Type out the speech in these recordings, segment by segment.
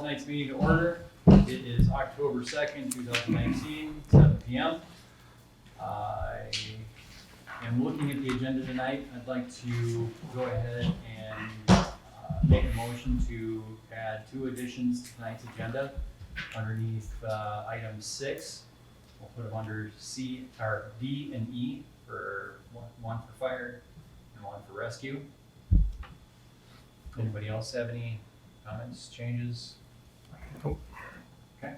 tonight's meeting to order. It is October 2nd, 2019, 7 p.m. I am looking at the agenda tonight. I'd like to go ahead and make a motion to add 2 additions to tonight's agenda. Underneath item 6, we'll put them under C or D and E for one for fire and 1 for rescue. Anybody else have any comments, changes? Nope. Okay.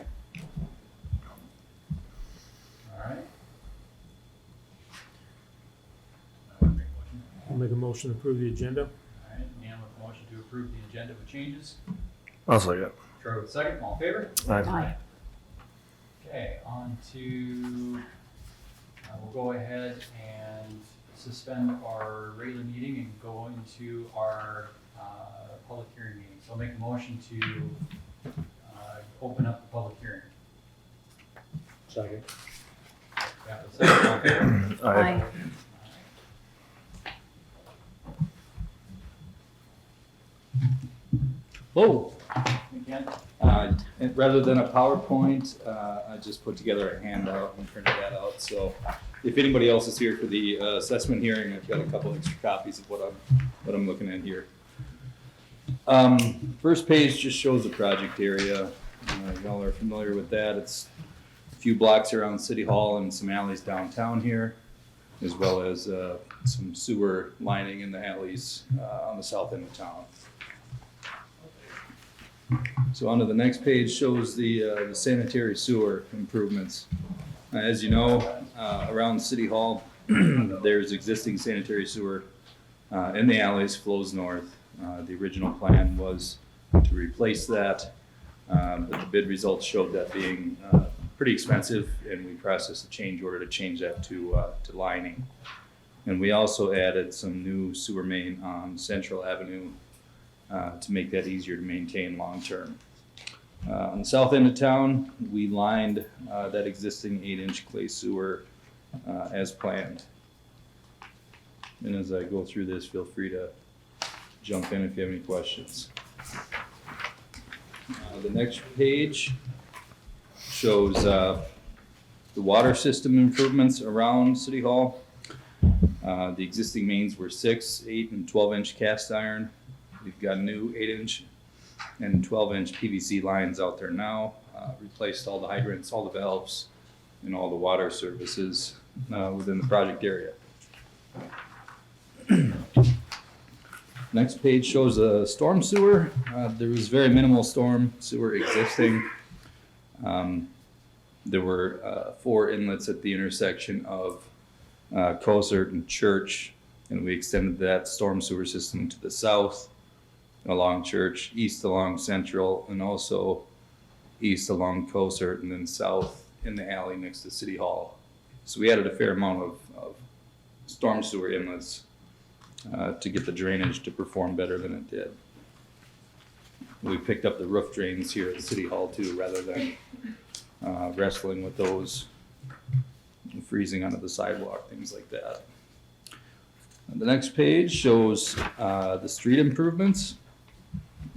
All right. I'll make a motion to approve the agenda. All right, Nan with a motion to approve the agenda with changes. I'll second. Troy with a second, all in favor? Aye. Okay, on to, we'll go ahead and suspend our regular meeting and go into our public hearing meeting. So I'll make a motion to open up the public hearing. Second. Got a second, all in favor? Aye. Whoa. Again, And rather than a PowerPoint, I just put together a handout and printed that out. So if anybody else is here for the assessment hearing, I've got a couple extra copies of what I'm looking at here. First page just shows the project area. Y'all are familiar with that. It's a few blocks around City Hall and some alleys downtown here, as well as some sewer lining in the alleys on the south end of town. So on to the next page shows the sanitary sewer improvements. As you know, around City Hall, there's existing sanitary sewer in the alleys, flows north. The original plan was to replace that, but the bid results showed that being pretty expensive, and we processed a change order to change that to lining. And we also added some new sewer main on Central Avenue to make that easier to maintain long term. On the south end of town, we lined that existing 8-inch clay sewer as planned. And as I go through this, feel free to jump in if you have any questions. The next page shows the water system improvements around City Hall. The existing mains were 6, 8, and 12-inch cast iron. We've got new 8-inch and 12-inch PVC lines out there now. Replaced all the hydrants, all the valves, and all the water services within the project area. Next page shows a storm sewer. There was very minimal storm sewer existing. There were 4 inlets at the intersection of Cosert and Church, and we extended that storm sewer system to the south along Church, east along Central, and also east along Cosert, and then south in the alley next to City Hall. So we added a fair amount of storm sewer inlets to get the drainage to perform better than it did. We picked up the roof drains here at City Hall too, rather than wrestling with those, freezing onto the sidewalk, things like that. And the next page shows the street improvements.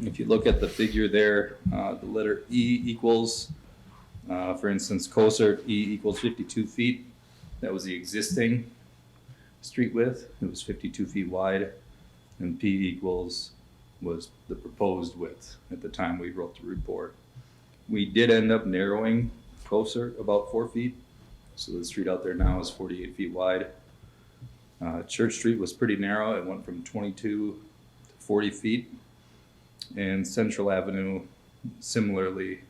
If you look at the figure there, the letter E equals, for instance, Cosert, E equals 52 feet. That was the existing street width. It was 52 feet wide, and P equals was the proposed width at the time we wrote the report. We did end up narrowing Cosert about 4 feet, so the street out there now is 48 feet wide. Church Street was pretty narrow. It went from 22 to 40 feet. And Central Avenue similarly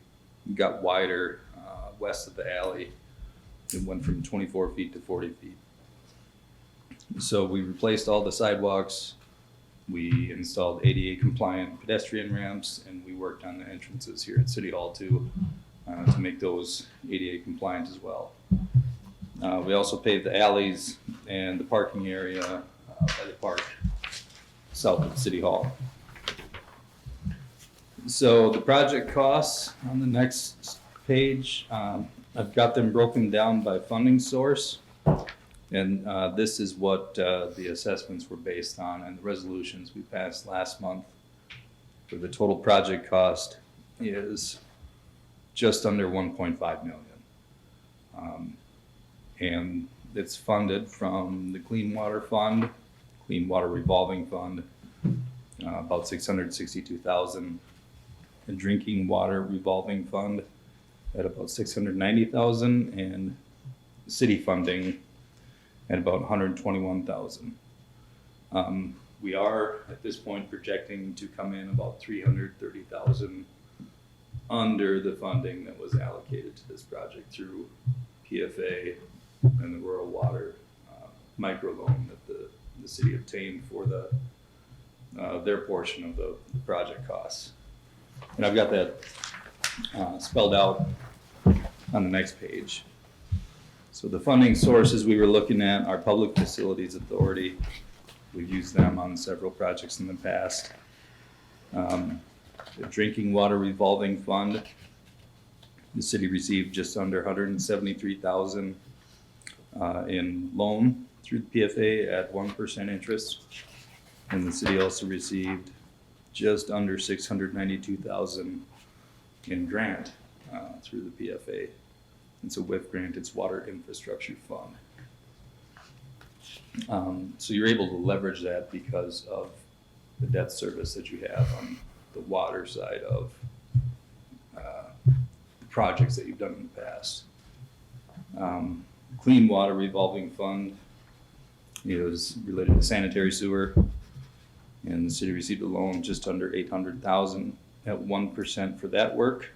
got wider west of the alley. It went from 24 feet to 40 feet. So we replaced all the sidewalks. We installed ADA compliant pedestrian ramps, and we worked on the entrances here at City Hall too to make those ADA compliant as well. We also paved the alleys and the parking area by the park south of City Hall. So the project costs on the next page, I've got them broken down by funding source. And this is what the assessments were based on and the resolutions we passed last month for the total project cost is just under 1.5 million. And it's funded from the Clean Water Fund, Clean Water Revolving Fund, about 662,000. The Drinking Water Revolving Fund at about 690,000, and city funding at about 121,000. We are at this point projecting to come in about 330,000 under the funding that was allocated to this project through PFA and the rural water microloan that the city obtained for their portion of the project costs. And I've got that spelled out on the next page. So the funding sources we were looking at are Public Facilities Authority. We've used them on several projects in the past. The Drinking Water Revolving Fund, the city received just under 173,000 in loan through the PFA at 1% interest. And the city also received just under 692,000 in grant through the PFA. It's a WIF grant, it's Water Infrastructure Fund. So you're able to leverage that because of the debt service that you have on the water side of the projects that you've done in the past. Clean Water Revolving Fund is related to sanitary sewer, and the city received a loan just under 800,000 at 1% for that work.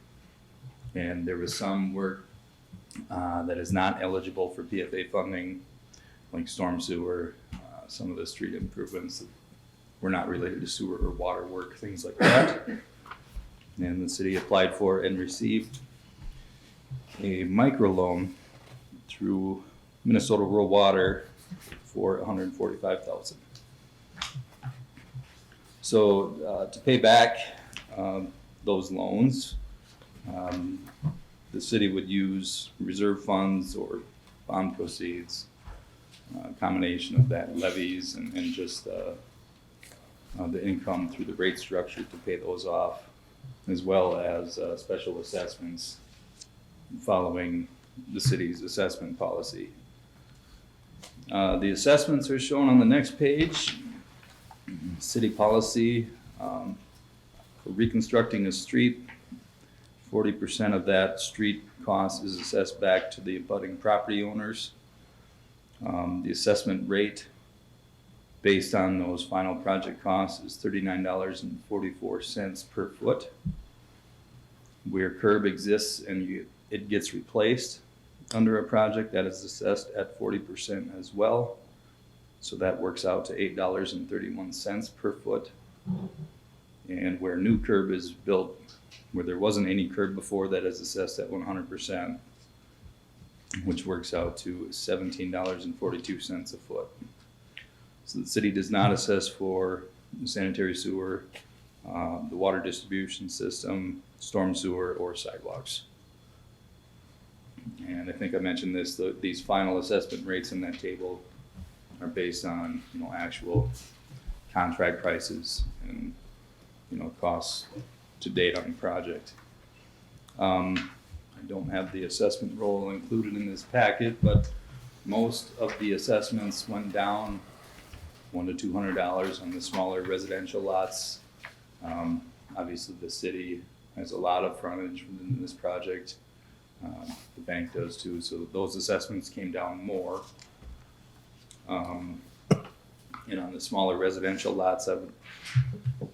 And there was some work that is not eligible for PFA funding, like storm sewer, some of the street improvements that were not related to sewer or water work, things like that. And the city applied for and received a microloan through Minnesota Rural Water for 145,000. So to pay back those loans, the city would use reserve funds or bond proceeds, a combination of that levies and just the income through the rate structure to pay those off, as well as special assessments following the city's assessment policy. The assessments are shown on the next page. City policy for reconstructing a street, 40% of that street cost is assessed back to the abutting property owners. The assessment rate based on those final project costs is $39.44 per foot. Where curb exists and it gets replaced under a project, that is assessed at 40% as well. So that works out to $8.31 per foot. And where new curb is built, where there wasn't any curb before, that is assessed at 100%, which works out to $17.42 a foot. So the city does not assess for the sanitary sewer, the water distribution system, storm sewer, or sidewalks. And I think I mentioned this, these final assessment rates in that table are based on, actual contract prices and, costs to date on the project. I don't have the assessment roll included in this packet, but most of the assessments went down $100 to $200 on the smaller residential lots. Obviously the city has a lot of frontage within this project. The bank does too, so those assessments came down more. And on the smaller residential lots,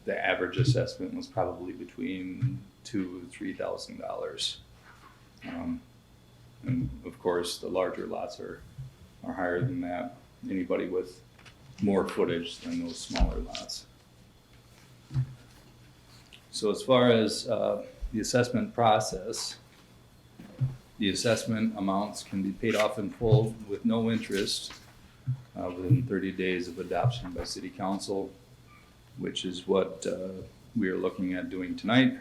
the average assessment was probably between $2,000 to $3,000. And of course, the larger lots are higher than that. Anybody with more footage than those smaller lots. So as far as the assessment process, the assessment amounts can be paid off in full with no interest within 30 days of adoption by City Council, which is what we are looking at doing tonight.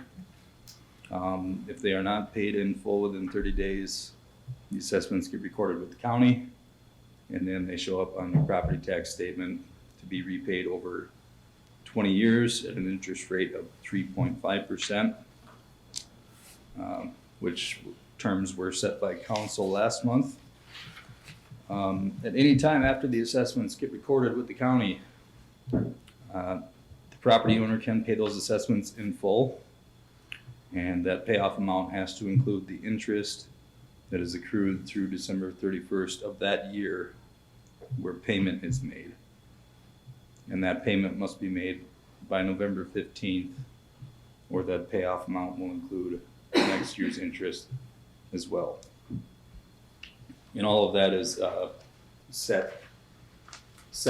If they are not paid in full within 30 days, the assessments get recorded with the county, and then they show up on the property tax statement to be repaid over 20 years at an interest rate of 3.5%. which terms were set by council last month. At any time after the assessments get recorded with the county, the property owner can pay those assessments in full. And that payoff amount has to include the interest that is accrued through December 31st of that year where payment is made. And that payment must be made by November 15th, or that payoff amount will include next year's interest as well. And all of that is set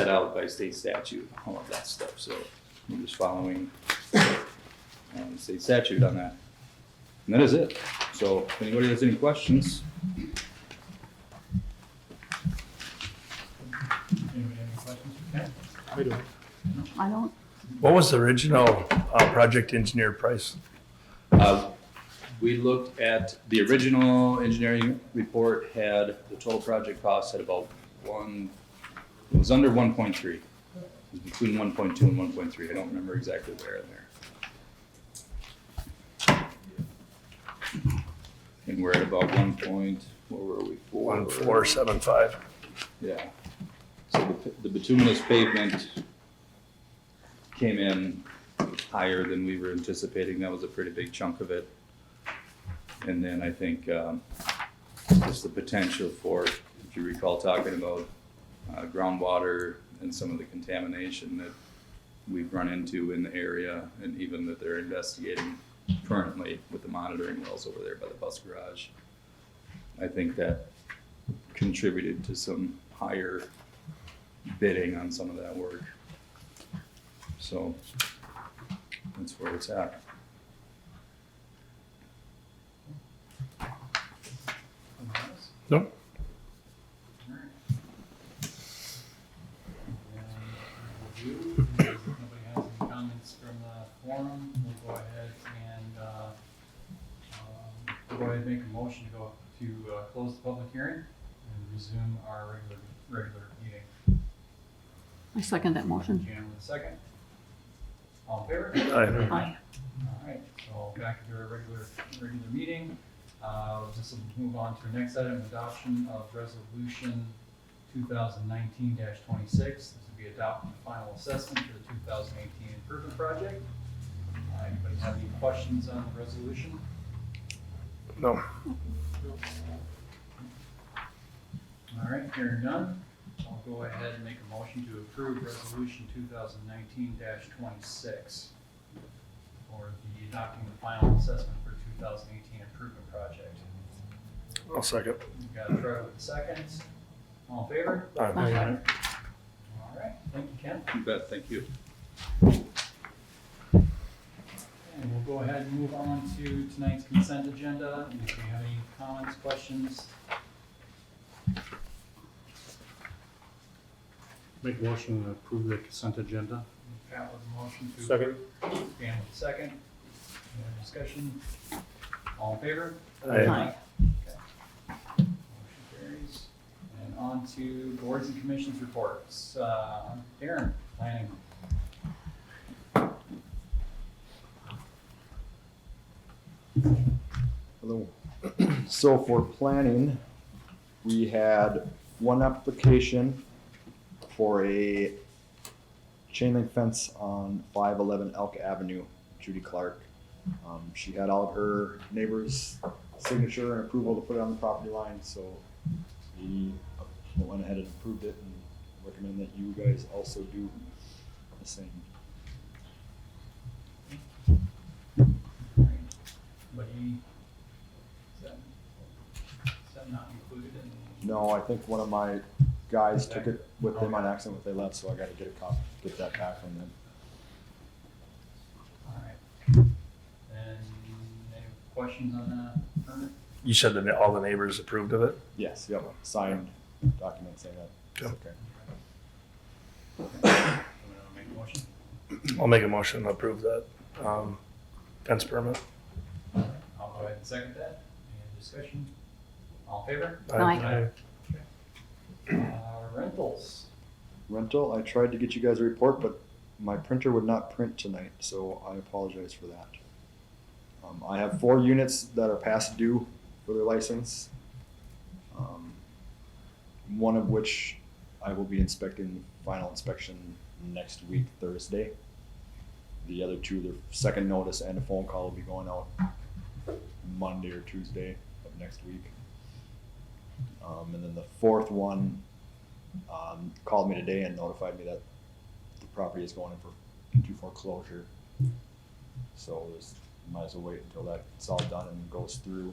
out by state statute, all of that stuff. So we're just following state statute on that. And that is it. So if anybody has any questions, Anybody have any questions for Ken? I do. I don't, What was the original project engineer price? we looked at the original engineering report had the total project cost at about it was under 1.3. It was between 1.2 and 1.3. I don't remember exactly where in there. And we're at about what were we? 1475. Yeah. So the bituminous pavement came in higher than we were anticipating. That was a pretty big chunk of it. And then I think just the potential for, if you recall talking about groundwater and some of the contamination that we've run into in the area, and even that they're investigating currently with the monitoring wells over there by the bus garage. I think that contributed to some higher bidding on some of that work. So that's where it's at. Anything else? Nope. All right. And we'll if nobody has any comments from the forum, we'll go ahead and we'll go ahead and make a motion to close the public hearing and resume our regular meeting. I second that motion. Jan with a second. All in favor? Aye. Aye. All right, so back to our regular meeting. This will move on to our next item, adoption of resolution 2019-26. This will be adopting the final assessment for the 2018 improvement project. Anybody have any questions on the resolution? No. All right, hearing none, I'll go ahead and make a motion to approve resolution 2019-26 for the adopting the final assessment for 2018 improvement project. I'll second. You've got Trevor with a second. All in favor? Aye. Aye. All right, thank you, Ken. You bet, thank you. And we'll go ahead and move on to tonight's consent agenda. If you have any comments, questions, Make a motion to approve the consent agenda. Pat with a motion to. Second. Dan with a second. Any other discussion? All in favor? Aye. Okay. Motion carries. And on to boards and commissions reports. Darren, planning. Hello. So for planning, we had one application for a chain link fence on 511 Elk Avenue, Judy Clark. She had all of her neighbors' signature and approval to put it on the property line, so we went ahead and approved it and recommend that you guys also do the same. But is that not included in? No, I think one of my guys took it with them on accident when they left, so I gotta get a copy, get that back from them. All right. And any questions on that permit? You said that all the neighbors approved of it? Yes, yep, signed document saying that. It's Yep. okay. Someone wanna make a motion? I'll make a motion to approve that fence permit. I'll go ahead and second that. Any discussion? All in favor? Aye. Rentals. Rental, I tried to get you guys a report, but my printer would not print tonight, so I apologize for that. I have 4 units that are past due for their license. One of which I will be inspecting, final inspection next week, Thursday. The other 2, their second notice and a phone call will be going out Monday or Tuesday of next week. And then the 4th one called me today and notified me that the property is going into foreclosure. So might as well wait until that's all done and goes through.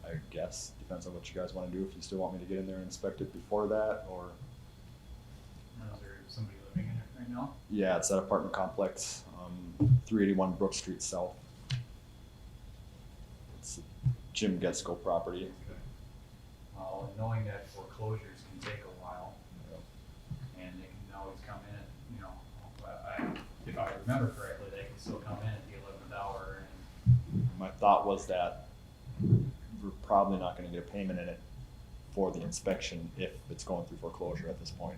I guess depends on what you guys want to do. If you still want me to get in there and inspect it before that, or Is there somebody living in it right now? yeah, it's that apartment complex, 381 Brook Street South. It's Jim Getsko property. Okay. Well, and knowing that foreclosures can take a while, and they can always come in at, you know, if I remember correctly, they can still come in at the 11th hour and. My thought was that we're probably not going to get a payment in it for the inspection if it's going through foreclosure at this point.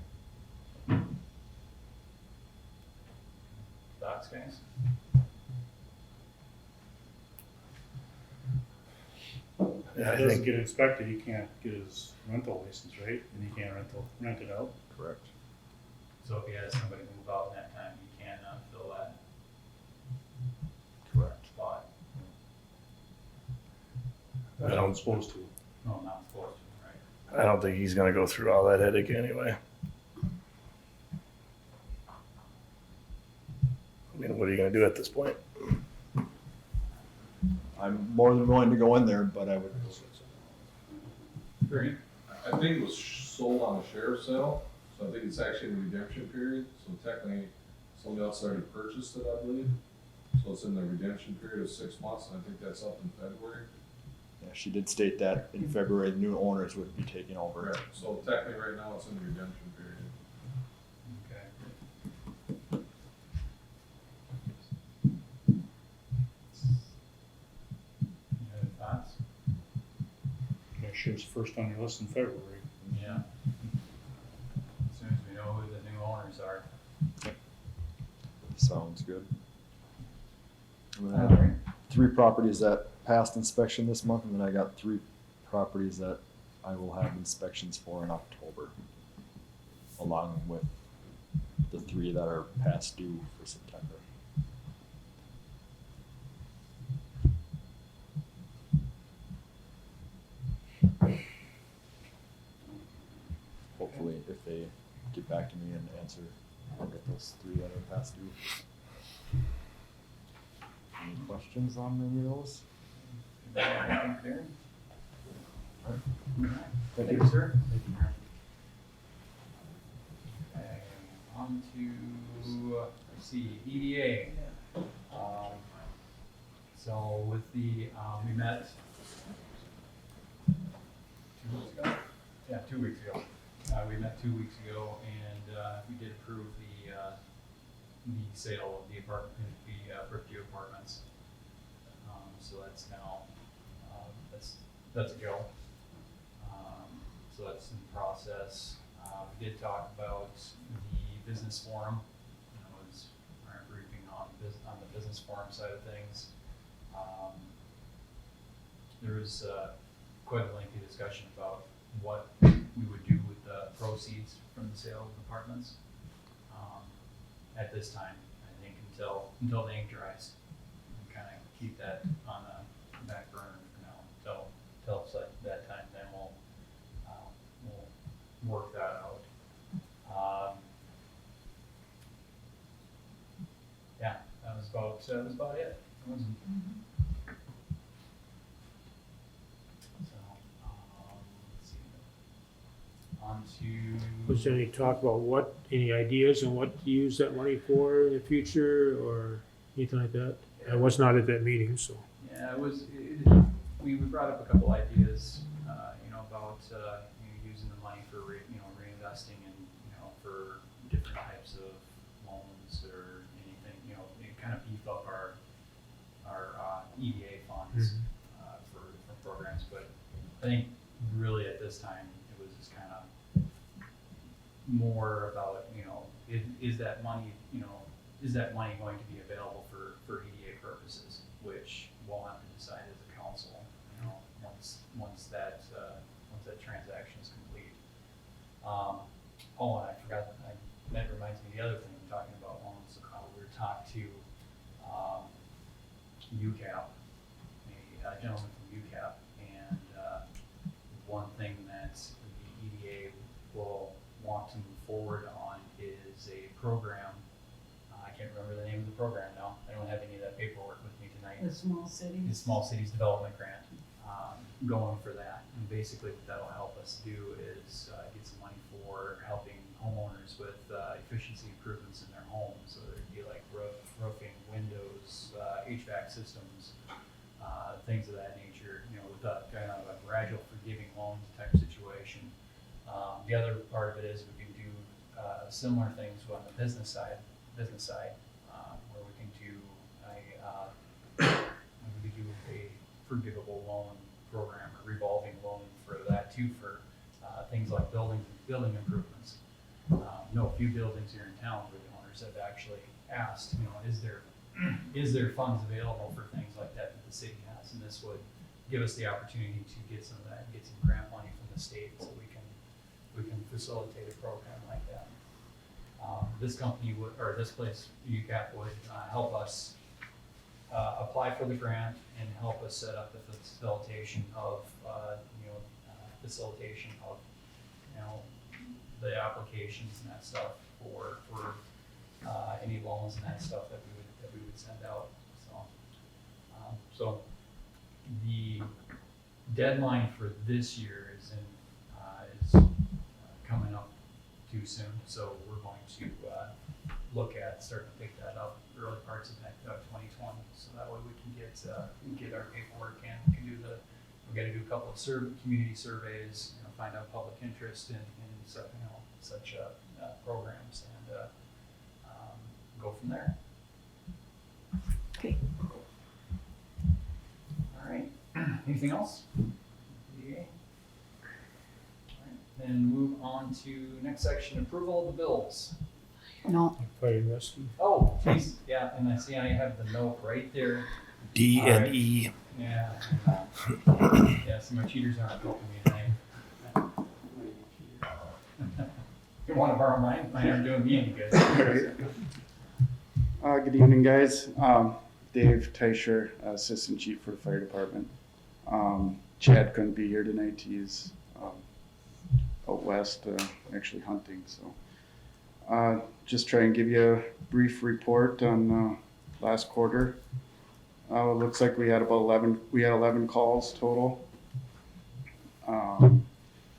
Thoughts, guys? Yeah, If I it doesn't think, get inspected, he can't get his rental license, right? And he can't rent it out. Correct. So if he has somebody move out in that time, he can fill that Correct. spot. I don't, Supposed to. No, not supposed to, right? I don't think he's gonna go through all that headache anyway. I mean, what are you gonna do at this point? I'm more than willing to go in there, but I would. Bernie? I think it was sold on a sheriff's sale, so I think it's actually in the redemption period, so technically, somebody else already purchased it, I believe. So it's in the redemption period of 6 months, and I think that's up in February. Yeah, she did state that in February, the new owners would be taking over. Right, so technically, right now, it's in the redemption period. Okay. Any other thoughts? Yeah, sure, it's first on your list in February. Yeah. As soon as we know who the new owners are. Sounds good. And then I All have right. 3 properties that passed inspection this month, and then I got 3 properties that I will have inspections for in October, along with the 3 that are past due for September. Hopefully, if they get back to me and answer, I'll get those 3 that are past due. Any questions on any of those? Anything clear? Thank Thank you. you, sir. Okay, on to, let's see, EDA. So with the, we met 2 weeks ago? Yeah, 2 weeks ago. We met 2 weeks ago and, we did approve the sale of the apartment, the Brookview Apartments. So that's now, that's a go. So that's in process. We did talk about the business forum, was our briefing on the business forum side of things. There was quite a lengthy discussion about what we would do with the proceeds from the sale of apartments. At this time, I think until the ink dries, we kind of keep that on the back burner for now until it's like that time. Then we'll work that out. Yeah, that was about it. It wasn't. So, let's see. On to. Was there any talk about any ideas on what to use that money for in the future or anything like that? I was not at that meeting, so. Yeah, we brought up a couple ideas, about, using the money for, reinvesting in, for different types of loans or anything, kind of beef up our EDA funds, for different programs, but I think really at this time, it was just kind of more about, is that money, is that money going to be available for EDA purposes? which we'll have to decide as a council, you know, once that transaction is complete. Oh, and I forgot, that reminds me of the other thing, we're talking about loans, we were talked to, UCAP, a gentleman from UCAP, and, one thing that the EDA will want to move forward on is a program. I can't remember the name of the program now. I don't have any of that paperwork with me tonight. The small cities. The Small Cities Development Grant, going for that. And basically what that'll help us do is get some money for helping homeowners with efficiency improvements in their homes. So there'd be like roofing, windows, HVAC systems, things of that nature, you know, with a kind of a gradual forgiving loans type situation. The other part of it is we can do similar things on the business side, where we can do a forgivable loan program, a revolving loan for that too, for things like building improvements. Know a few buildings here in town where the owners have actually asked, you know, is there funds available for things like that the city has? And this would give us the opportunity to get some of that, get some grant money from the state so we can facilitate a program like that. This company would, or this place, UCAP, would help us apply for the grant and help us set up the facilitation of, the applications and that stuff for any loans and that stuff that we would send out. So the deadline for this year is coming up too soon, so we're going to look at starting to pick that up early parts of 2020, so that way we can get our paperwork in. We got to do a couple of community surveys, you know, find out public interest in such programs, and go from there. Okay. All right. Anything else? Yeah. All right. Then move on to next section: approval of the bills. No, Fire and rescue. Oh, geez. Yeah, and I see I have the note right there. D and E. Yeah. Yeah, so my cheaters aren't helping me tonight. You want to borrow mine? Mine aren't doing me any good. Good evening, guys. Dave Teicher, Assistant Chief for the Fire Department. Chad couldn't be here tonight. He's out west, actually hunting. So just try and give you a brief report on last quarter. It looks like we had about 11 calls total.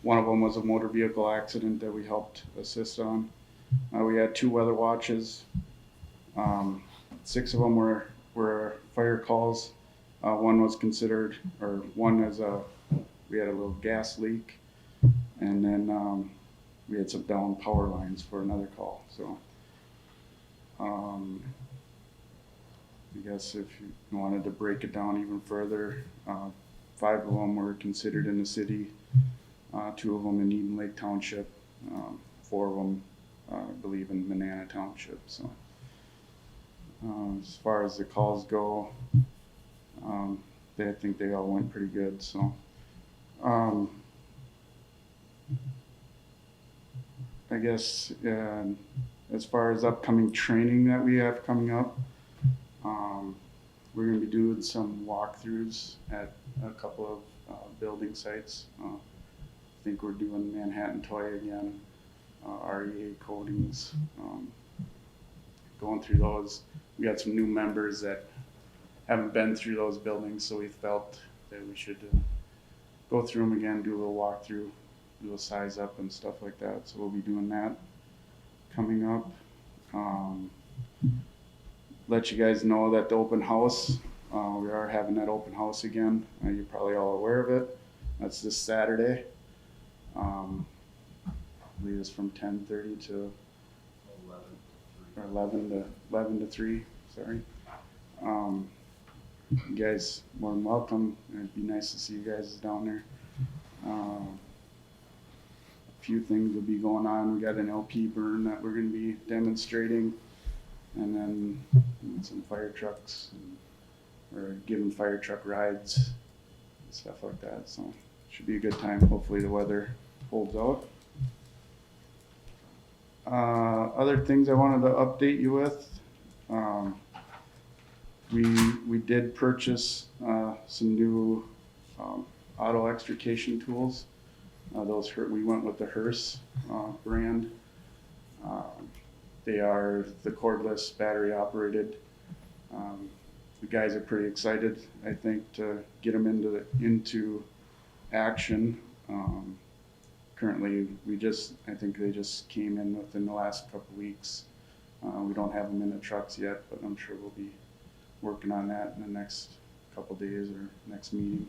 One of them was a motor vehicle accident that we helped assist on. We had 2 weather watches. 6 of them were fire calls. One was considered, or one is we had a little gas leak, and then we had some down power lines for another call. So I guess if you wanted to break it down even further, 5 of them were considered in the city, 2 of them in Eden Lake Township, 4 of them, I believe, in Manana Township. So as far as the calls go, I think they all went pretty good. So I guess as far as upcoming training that we have coming up, we're going to be doing some walkthroughs at a couple of building sites. I think we're doing Manhattan Toy again, REA coatings, going through those. We got some new members that haven't been through those buildings, so we felt that we should go through them again, do a little walkthrough, do a size up and stuff like that. So we'll be doing that coming up. Let you guys know that the open house, we are having that open house again. You're probably all aware of it. That's this Saturday. I believe it's from 10:30 to 11 to 3. Sorry. You guys more than welcome. It'd be nice to see you guys down there. A few things will be going on. We got an LP burn that we're going to be demonstrating, and then some fire trucks and or giving fire truck rides and stuff like that. So should be a good time. Hopefully the weather holds out. Other things I wanted to update you with. We did purchase some new auto extrication tools. We went with the Hearse brand. They are the cordless, battery operated. The guys are pretty excited, I think, to get them into action. Currently, I think they just came in within the last couple weeks. We don't have them in the trucks yet, but I'm sure we'll be working on that in the next couple days or next meeting.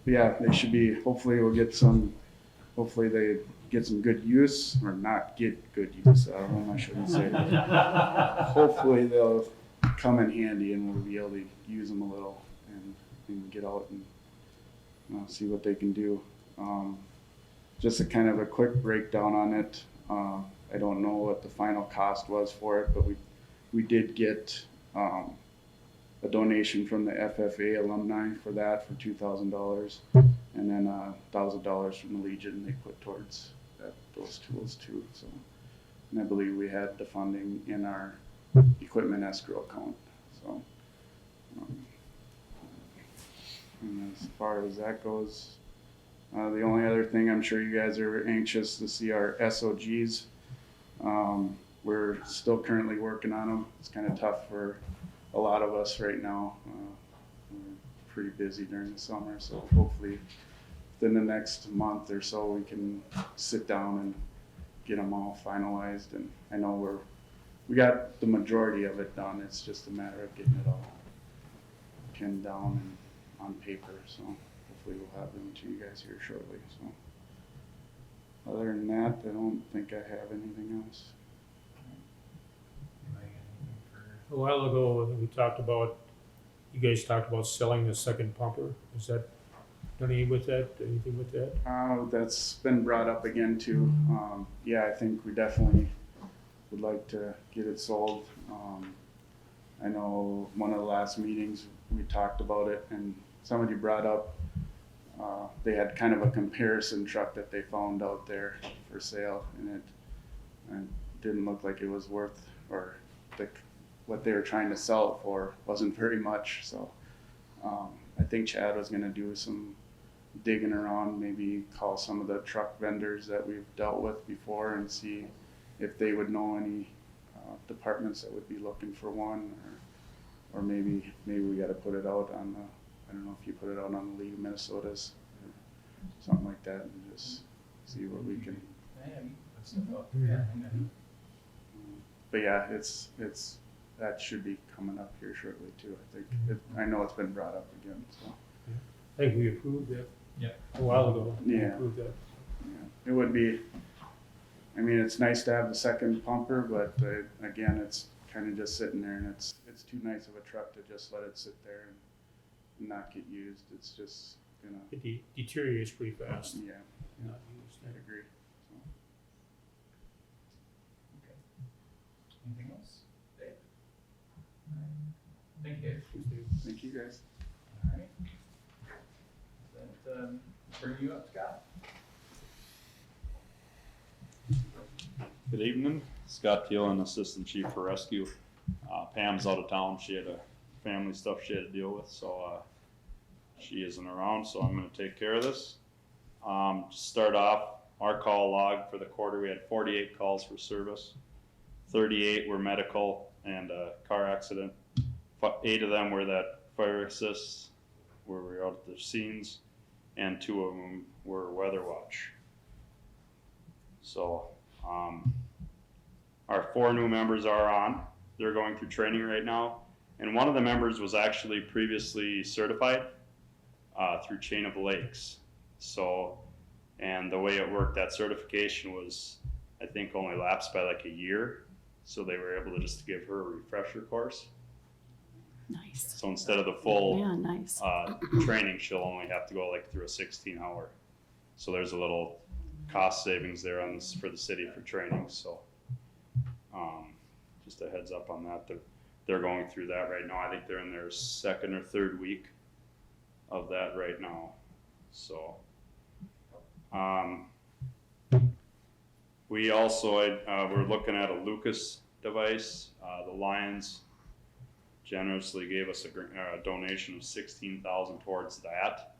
Yeah, they should be, hopefully they get some good use, or not get good use, I don't know, I shouldn't say that. Hopefully they'll come in handy and we'll be able to use them a little and get out and see what they can do. Just a kind of a quick breakdown on it. I don't know what the final cost was for it, but we did get a donation from the FFA alumni for that for $2,000, and then $1,000 from the Legion they put towards those tools too. So, and I believe we had the funding in our equipment escrow account. So, and as far as that goes, the only other thing, I'm sure you guys are anxious to see our SOGs. We're still currently working on them. It's kind of tough for a lot of us right now. We're pretty busy during the summer, so hopefully within the next month or so we can sit down and get them all finalized. And I know we got the majority of it done. It's just a matter of getting it all pinned down and on paper. So hopefully we'll have them to you guys here shortly. So other than that, I don't think I have anything else. A while ago, we talked about, you guys talked about selling the second pumper. Is that done anything with that? That's been brought up again too. Yeah, I think we definitely would like to get it sold. I know one of the last meetings we talked about it, and somebody brought up they had kind of a comparison truck that they found out there for sale, and it didn't look like it was worth, or what they were trying to sell it for wasn't very much. So I think Chad was going to do some digging around, maybe call some of the truck vendors that we've dealt with before and see if they would know any departments that would be looking for one, or maybe we got to put it out on I don't know if you put it out on the League of Minnesota's or something like that, and just see what we can. But yeah, it's that should be coming up here shortly too. I think I know it's been brought up again. So I think we approved that. Yeah. A while ago. We Yeah. approved that. yeah, it would be. I mean, it's nice to have the second pumper, but again, it's kind of just sitting there, and it's too nice of a truck to just let it sit there and not get used. It's just gonna. It deteriorates pretty fast. Yeah, Not used. I'd agree. Anything else? Dave? Thank you, Dave. Thank you guys. All right. That bring you up, Scott? Good evening, Scott Thielen, Assistant Chief for Rescue. Pam's out of town. She had a family stuff she had to deal with, so she isn't around, so I'm going to take care of this. To start off, our call log for the quarter, we had 48 calls for service. 38 were medical and a car accident. 8 of them were that fire assist, where we were out at the scenes, and 2 of them were weather watch. So our 4 new members are on. They're going through training right now, and one of the members was actually previously certified through Chain of Lakes. So, and the way it worked, that certification was, I think, only lapsed by like a year. So they were able to just give her a refresher course. Nice. So instead of the full Yeah, nice. training, she'll only have to go like through a 16-hour. So there's a little cost savings there on this for the city for training. So just a heads up on that. they're going through that right now. I think they're in their second or third week of that right now. So, we also, we're looking at a Lucas device. The Lions generously gave us a donation of 16,000 towards that.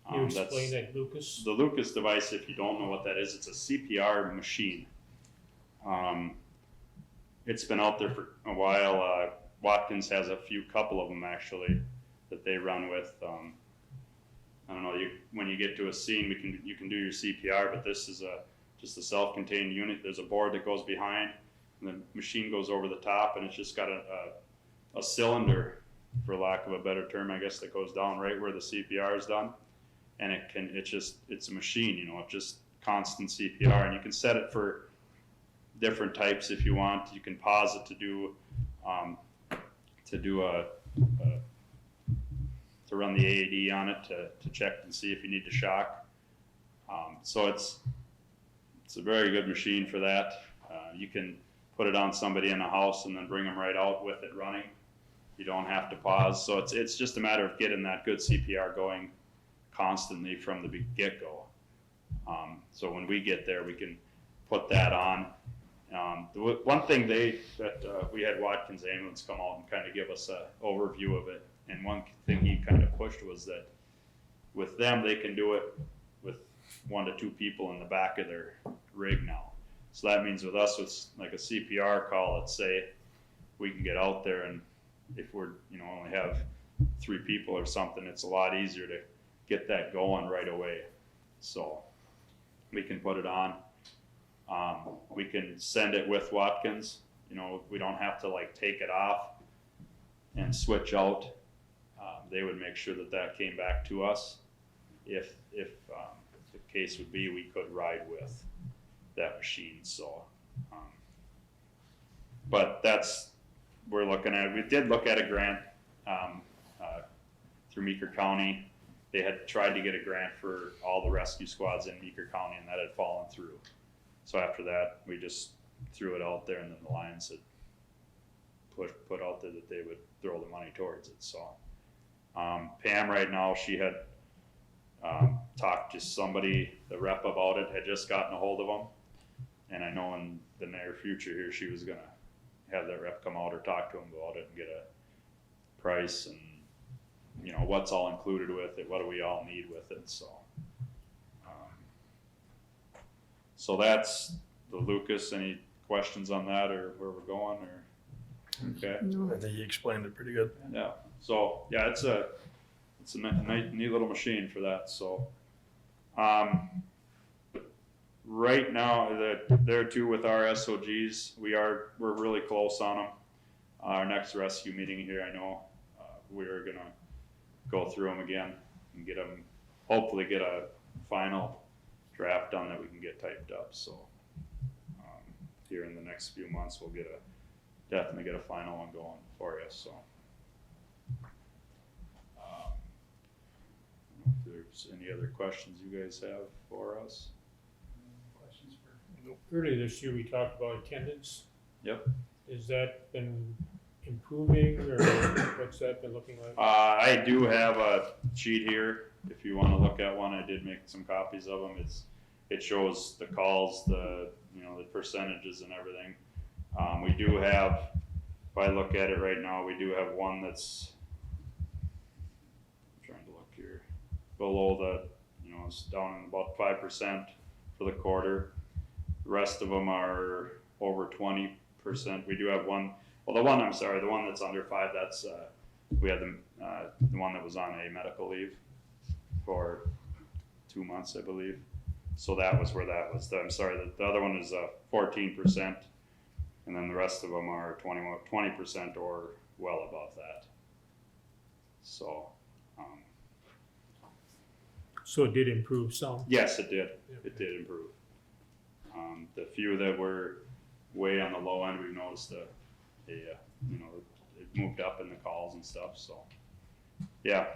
Can you That's- explain that, Lucas? The Lucas device, if you don't know what that is, it's a CPR machine. It's been out there for a while. Watkins has a couple of them actually that they run with. I don't know. When you get to a scene, you can do your CPR, but this is just a self-contained unit. There's a board that goes behind, and the machine goes over the top, and it's just got a cylinder, for lack of a better term, I guess, that goes down right where the CPR is done, and it's a machine. You know, it's just constant CPR, and you can set it for different types if you want. You can pause it to run the AED on it to check and see if you need to shock. So it's a very good machine for that. You can put it on somebody in a house and then bring them right out with it running. You don't have to pause. So it's just a matter of getting that good CPR going constantly from the get-go. So when we get there, we can put that on. The one thing we had Watkins Ambulance come out and kind of give us an overview of it, and one thing he kind of pushed was that with them, they can do it with 1 to 2 people in the back of their rig now. So that means with us, it's like a CPR call, let's say, we can get out there, and if we're, only have 3 people or something, it's a lot easier to get that going right away. So we can put it on. We can send it with Watkins. We don't have to take it off and switch out. They would make sure that came back to us. If the case would be, we could ride with that machine. So, but we're looking at. We did look at a grant through Meeker County. They had tried to get a grant for all the rescue squads in Meeker County, and that had fallen through. So after that, we just threw it out there, and then the Lions had put out there that they would throw the money towards it. So Pam right now, she had talked to somebody, the rep about it, had just gotten a hold of them, and I know in the near future here she was gonna have that rep come out or talk to them about it and get a price and what's all included with it, what do we all need with it. So that's the Lucas. Any questions on that or where we're going or? Okay. I think he explained it pretty good. Yeah. So yeah, it's a neat little machine for that. So, right now there too with our SOGs, we're really close on them. Our next rescue meeting here, I know, we're gonna go through them again and hopefully get a final draft done that we can get typed up. So here in the next few months, we'll definitely get a final one going for you. So I don't know if there's any other questions you guys have for us. Questions for? Earlier this year, we talked about attendance. Yep. Has that been improving, or what's that been looking like? I do have a sheet here. If you want to look at one, I did make some copies of them. It shows the calls, the percentages and everything. We do have, if I look at it right now, we do have one that's, I'm trying to look here, below the, it's down in about 5% for the quarter. The rest of them are over 20%. We do have one, the one that's under 5, that's, we had the one that was on a medical leave for 2 months, I believe. So that was where that was. I'm sorry, the other one is 14%, and then the rest of them are 20% or well above that. So, So it did improve some. yes, it did. Yeah. It did improve. The few that were way on the low end, we've noticed it moved up in the calls and stuff. So, yeah,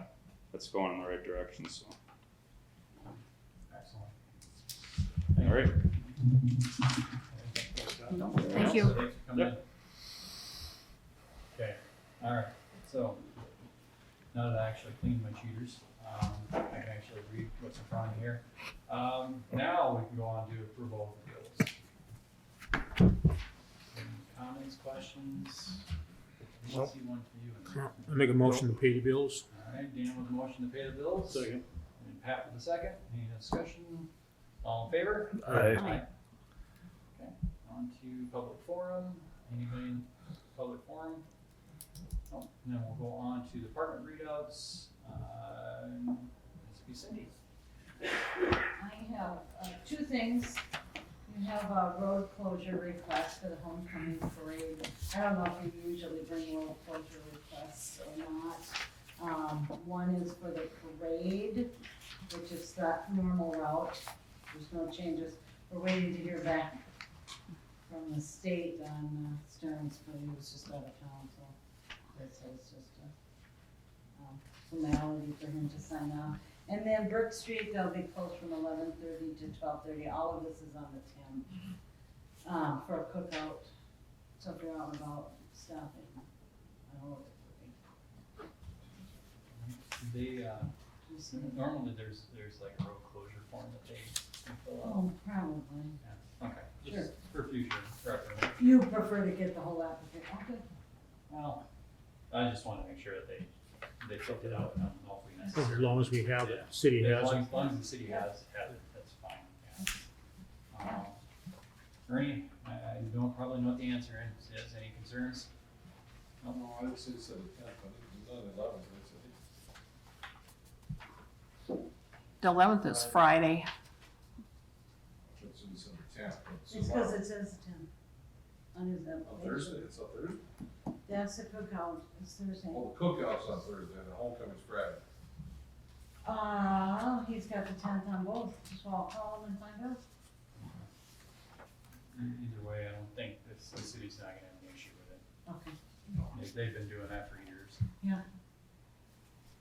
that's going in the right direction. So, Excellent. all right. Thank you. Thanks for coming in. Okay, Alright, so, now that I actually cleaned my cheaters, I can actually read what's in front of me here. Now we can go on to approval of the bills. Any comments, questions? I didn't see one for you. I make a motion to pay the bills. Alright, Dan with a motion to pay the bills. Second. And Pat with a second. Any discussion? All in favor? Aye. Okay, on to public forum. Anybody in public forum? No, and then we'll go on to department readouts. This will be Cindy. I have two things. You have a road closure request for the homecoming parade. I don't know if you usually bring road closure requests or not. One is for the parade, which is that normal route. There's no changes. We're waiting to hear back from the state on Stearns, but he was just out of town, so that's just a formality for him to sign off. And then Burke Street, they'll be closed from 11:30 to 12:30. All of this is on the 10th, for a cookout. So if you're out and about, stopping. I don't know what They, they're doing. You see it? normally there's like a road closure form that they can fill out. Oh, probably. Yeah, okay, Sure. just for future reference. You prefer to get the whole application, okay? Well, I just wanna make sure that they filled it out, and I'm awfully necessary. As long as we have Yeah. it, city As has long it. as long as the city has it, that's fine, yeah. Ernie, I don't probably know what the answer is, any concerns? No, I would say it's at the 10th, I think it's not 11th, I think. The 11th is Friday. It's in the 10th. It's because it says 10 on his On application. Thursday, it's on Thursday? That's the cookout, it's Thursday. Well, the cookout's on Thursday, and the homecoming's Friday. He's got the 10th on both, so I'll call him and find out. Either way, I don't think the city's not gonna have an issue with it. Okay, They've been doing that for years. yeah.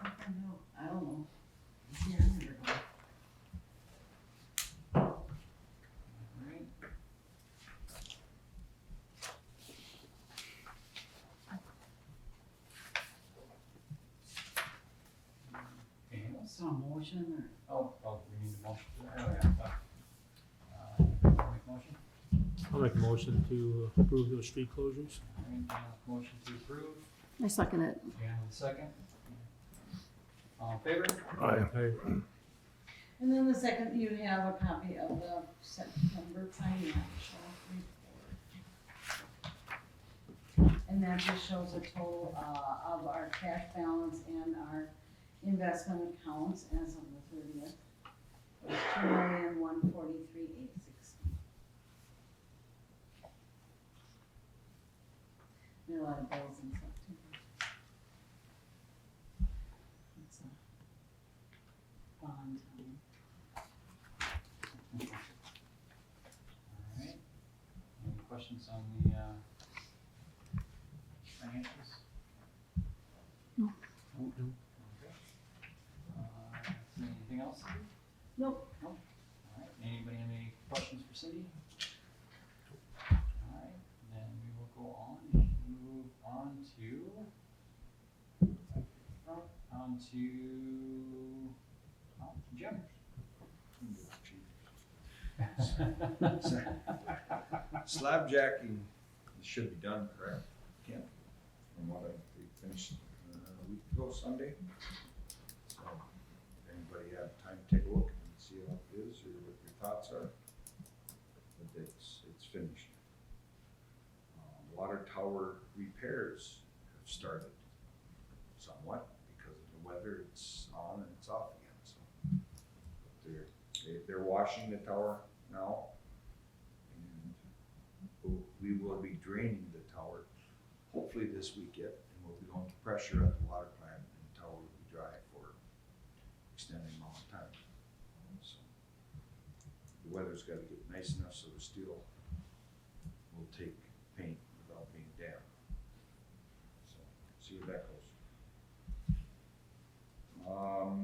I'll find out, I don't know. Yeah, I never know. Alright. Anything else? So a motion Oh, we need a motion for that, oh, yeah. Make a motion? I'll make a motion to approve those street closures. Alright, Dan with motion to approve, I second it. Dan with a second. All in favor? Aye. and then the second, you have a copy of the September financial report. And that just shows a total, of our cash balance and our investment accounts as of the 30th. It was $2,143,860. There are a lot of bills and stuff too. It's a bond time. Alright, any questions on the, financials? No. Okay. Anything else? Nope. Alright, anybody have any questions for Cindy? Alright, then we will go on, move on to Jim. Slab jacking should be done, correct? Ken? From what we finished a week ago Sunday. So, if anybody have time to take a look and see how it is or what your thoughts are. But it's finished. Water tower repairs have started somewhat because of the weather. It's on and it's off again, so. They're washing the tower now. And we will be draining the tower hopefully this week yet, and we'll be going to pressure at the water plant, and the tower will be dry for extended amount of time. So the weather's gotta get nice enough so the steel will take paint without being damp. So, see where that goes.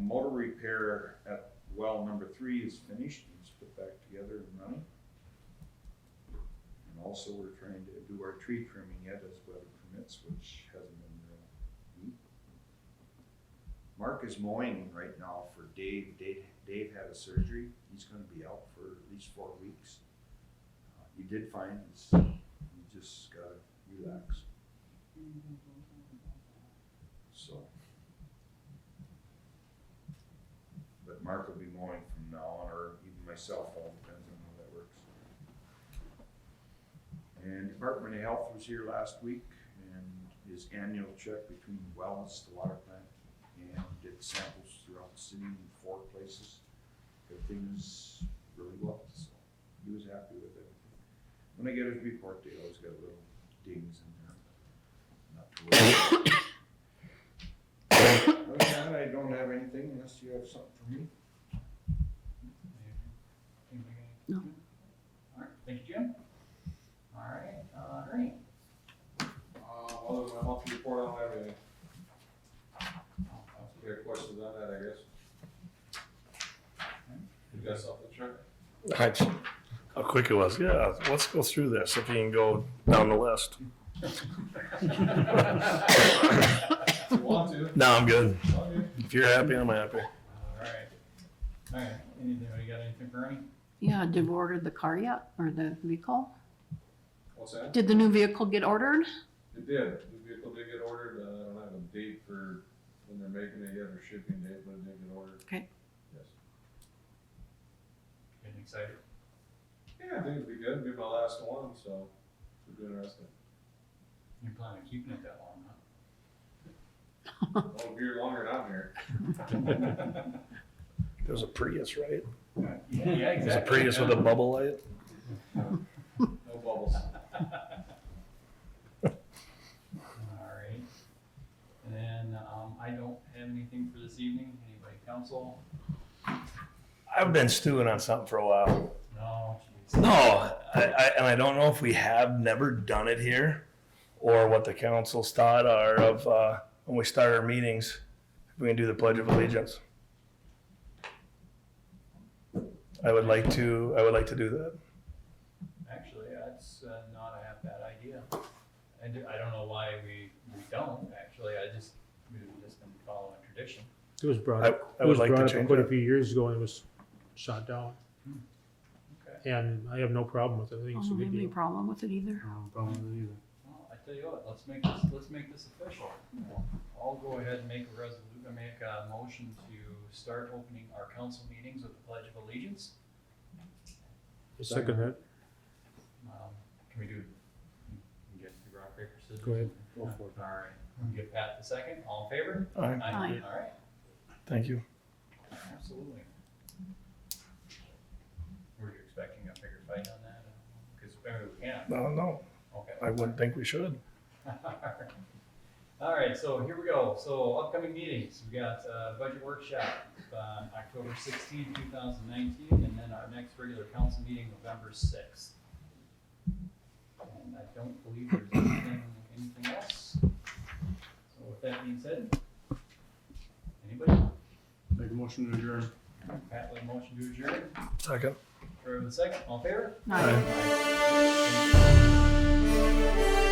Motor repair at well number 3 is finished, it's put back together and running. And also we're trying to do our tree trimming yet as weather permits, which hasn't been real Mark is mowing right now for Dave. Dave had a surgery. He's gonna be out for at least 4 weeks. He did fine. He just gotta relax. So. But Mark will be mowing from now on, or even myself, all depends on how that works. And Department of Health was here last week, and his annual check between wellness, the water plant, and did samples throughout the city in 4 places. Everything's really well, so he was happy with everything. When I get his report, they always got little dings in there. Not to worry. Other than that, I don't have anything unless you have something for me. No. All right, thank you, Jim. All right, Ernie. Other than my monthly report, I don't have anything. If you have questions on that, I guess. You got something, Chuck? How quick it was. Yeah, let's go through this if you can go down the list. If you want to. No, I'm good. Okay. If you're happy, I'm happy. All right, anything, you got anything for Ernie? Yeah, did we order the car yet, or the vehicle? What's that? Did the new vehicle get ordered? It did. The vehicle did get ordered. I don't have a date for when they're making it yet, or shipping date, but it did get ordered. Okay. Yes. Getting excited? Yeah, I think it'd be good. It'd be my last one, so it'd be interesting. You're planning on keeping it that long, Won't be here longer than I'm here. There's a Prius, right? huh? Yeah, exactly. There's a Prius with a bubble light. No bubbles. All right. And then, I don't have anything for this evening. Anybody, council? I've been stewing on something for a while. No, jeez. No, and I don't know if we have never done it here, or what the council's thought are of when we start our meetings, if we can do the Pledge of Allegiance. I would like to do that. Actually, that's not a half bad idea. I don't know why we don't, actually. We've just been following tradition. It was brought up. I It would was like to brought up change quite a it. few years ago and it was shot down. Okay. And I have no problem with it. I I think it's a don't good have any deal. problem with it either. No problem with it either. Well, I tell you what, let's make this official. I'll go ahead and make a motion to start opening our council meetings with the Pledge of Allegiance. Second that. Can we do, get the rock, paper, scissors? Go ahead. Go for it. All right, we'll give Pat the second. All in favor? Aye. Aye. All right, Thank you. absolutely. Were you expecting a bigger fight on that? Because maybe we can. No, Okay. I wouldn't think we should. All right, so here we go. So upcoming meetings, we got budget workshop on October 16th, 2019, and then our next regular council meeting, November 6th. And I don't believe there's anything else. So with that being said, anybody? Make a motion to adjourn. Pat with a motion to adjourn. Second. Troy with a second. All in favor? Aye. Aye.